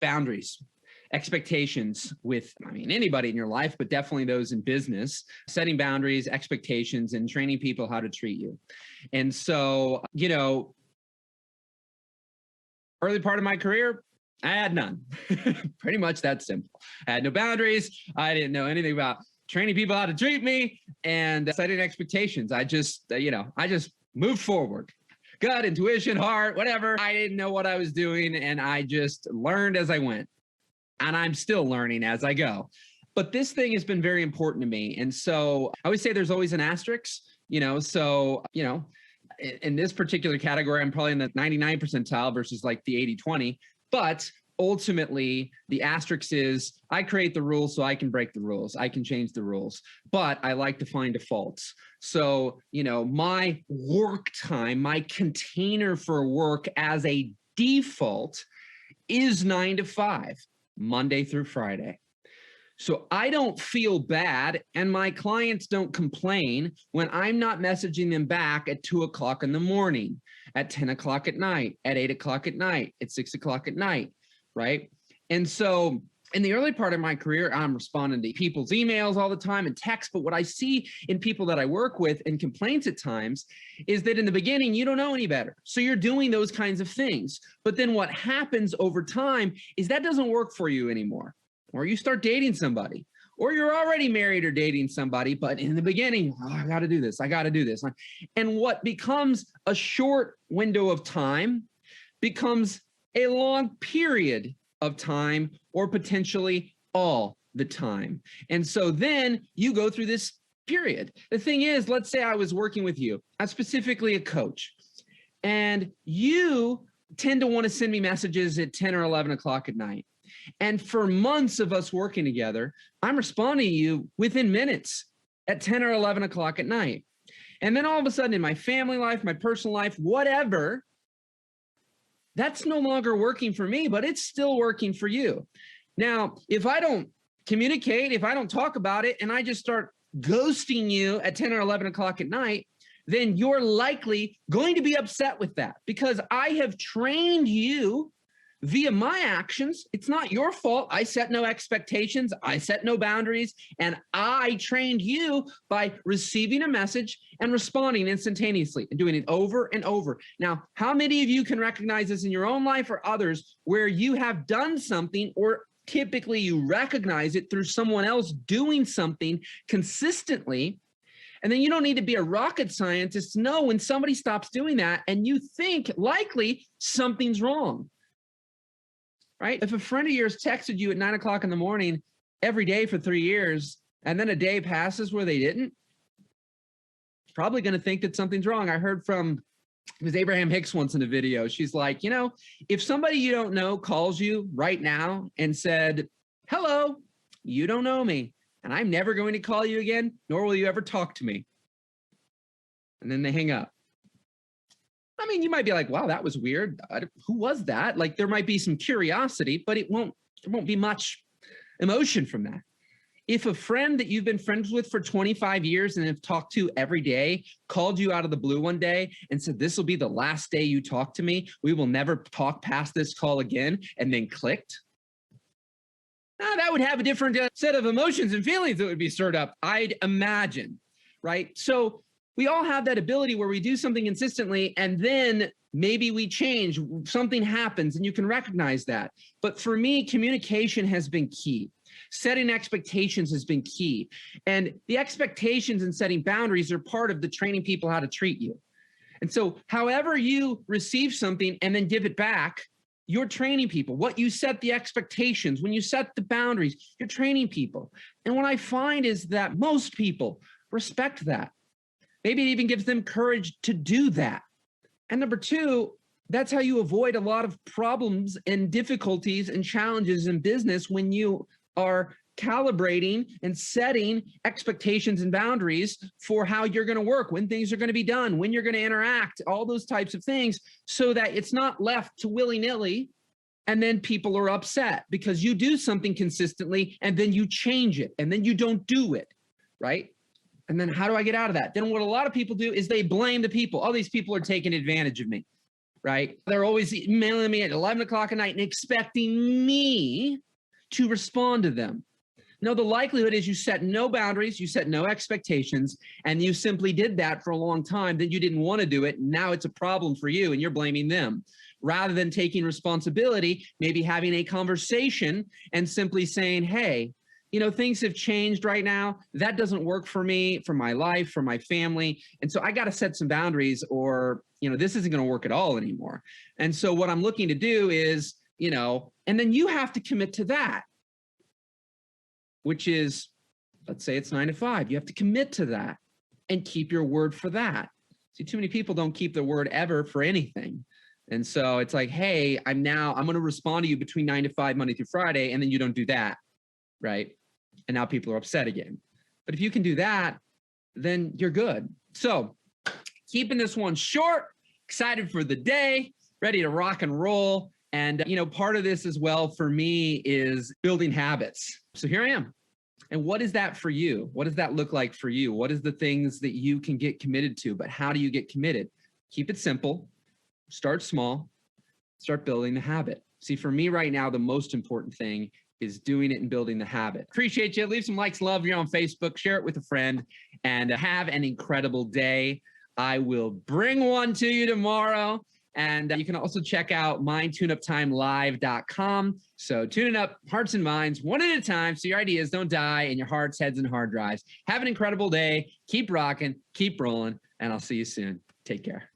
boundaries, expectations with, anybody in your life, but definitely those in business, setting boundaries, expectations, and training people how to treat you. And so, early part of my career, I had none. Pretty much that simple. I had no boundaries. I didn't know anything about training people how to treat me and setting expectations. I just moved forward. Gut, intuition, heart, whatever. I didn't know what I was doing, and I just learned as I went. And I'm still learning as I go. But this thing has been very important to me. And so I always say there's always an asterisk, in this particular category, I'm probably in the 99 percentile versus like the 80-20. But ultimately, the asterisk is I create the rules so I can break the rules. I can change the rules, but I like to find defaults. So, my work time, my container for work as a default is 9 to 5, Monday through Friday. So I don't feel bad, and my clients don't complain when I'm not messaging them back at 2 o'clock in the morning, at 10 o'clock at night, at 8 o'clock at night, at 6 o'clock at night, right? And so in the early part of my career, I'm responding to people's emails all the time and texts, but what I see in people that I work with and complaints at times is that in the beginning, you don't know any better. So you're doing those kinds of things. But then what happens over time is that doesn't work for you anymore. Or you start dating somebody, or you're already married or dating somebody, but in the beginning, I got to do this. I got to do this. And what becomes a short window of time becomes a long period of time, or potentially all the time. And so then you go through this period. The thing is, let's say I was working with you. I'm specifically a coach, and you tend to want to send me messages at 10 or 11 o'clock at night. And for months of us working together, I'm responding to you within minutes at 10 or 11 o'clock at night. And then all of a sudden in my family life, my personal life, whatever, that's no longer working for me, but it's still working for you. Now, if I don't communicate, if I don't talk about it, and I just start ghosting you at 10 or 11 o'clock at night, then you're likely going to be upset with that, because I have trained you via my actions. It's not your fault. I set no expectations. I set no boundaries. And I trained you by receiving a message and responding instantaneously and doing it over and over. Now, how many of you can recognize this in your own life or others where you have done something, or typically you recognize it through someone else doing something consistently? And then you don't need to be a rocket scientist to know when somebody stops doing that and you think likely something's wrong. Right? If a friend of yours texted you at 9 o'clock in the morning every day for 3 years, and then a day passes where they didn't, it's probably going to think that something's wrong. I heard from, it was Abraham Hicks once in a video. She's like, if somebody you don't know calls you right now and said, hello, you don't know me, and I'm never going to call you again, nor will you ever talk to me. And then they hang up. You might be like, wow, that was weird. Who was that? Like, there might be some curiosity, but there won't be much emotion from that. If a friend that you've been friends with for 25 years and have talked to every day called you out of the blue one day and said, this will be the last day you talk to me, we will never talk past this call again, and then clicked, that would have a different set of emotions and feelings that would be stirred up, I'd imagine, right? So we all have that ability where we do something consistently and then maybe we change, something happens, and you can recognize that. But for me, communication has been key. Setting expectations has been key. And the expectations and setting boundaries are part of the training people how to treat you. And so however you receive something and then give it back, you're training people. What you set the expectations, when you set the boundaries, you're training people. And what I find is that most people respect that. Maybe it even gives them courage to do that. And number two, that's how you avoid a lot of problems and difficulties and challenges in business when you are calibrating and setting expectations and boundaries for how you're going to work, when things are going to be done, when you're going to interact, all those types of things, so that it's not left to willy-nilly and then people are upset because you do something consistently and then you change it and then you don't do it, right? And then how do I get out of that? Then what a lot of people do is they blame the people. Oh, these people are taking advantage of me. right? They're always emailing me at 11 o'clock at night and expecting me to respond to them. No, the likelihood is you set no boundaries, you set no expectations, and you simply did that for a long time. Then you didn't want to do it. Now it's a problem for you and you're blaming them. Rather than taking responsibility, maybe having a conversation and simply saying, hey, things have changed right now. That doesn't work for me, for my life, for my family. And so I got to set some boundaries or, this isn't going to work at all anymore. And so what I'm looking to do is, and then you have to commit to that, which is, let's say it's 9 to 5. You have to commit to that and keep your word for that. See, too many people don't keep their word ever for anything. And so it's like, hey, I'm going to respond to you between 9 to 5, Monday through Friday, and then you don't do that, right? And now people are upset again. But if you can do that, then you're good. So keeping this one short, excited for the day, ready to rock and roll. And, part of this as well for me is building habits. So here I am. And what is that for you? What does that look like for you? What is the things that you can get committed to? But how do you get committed? Keep it simple. Start small. Start building the habit. See, for me right now, the most important thing is doing it and building the habit. Appreciate you. Leave some likes, love here on Facebook. Share it with a friend and have an incredible day. I will bring one to you tomorrow. And you can also check out mindtuneuptimelive.com. So tuning up hearts and minds one at a time so your ideas don't die in your hearts, heads, and hard drives. Have an incredible day. Keep rocking, keep rolling, and I'll see you soon. Take care.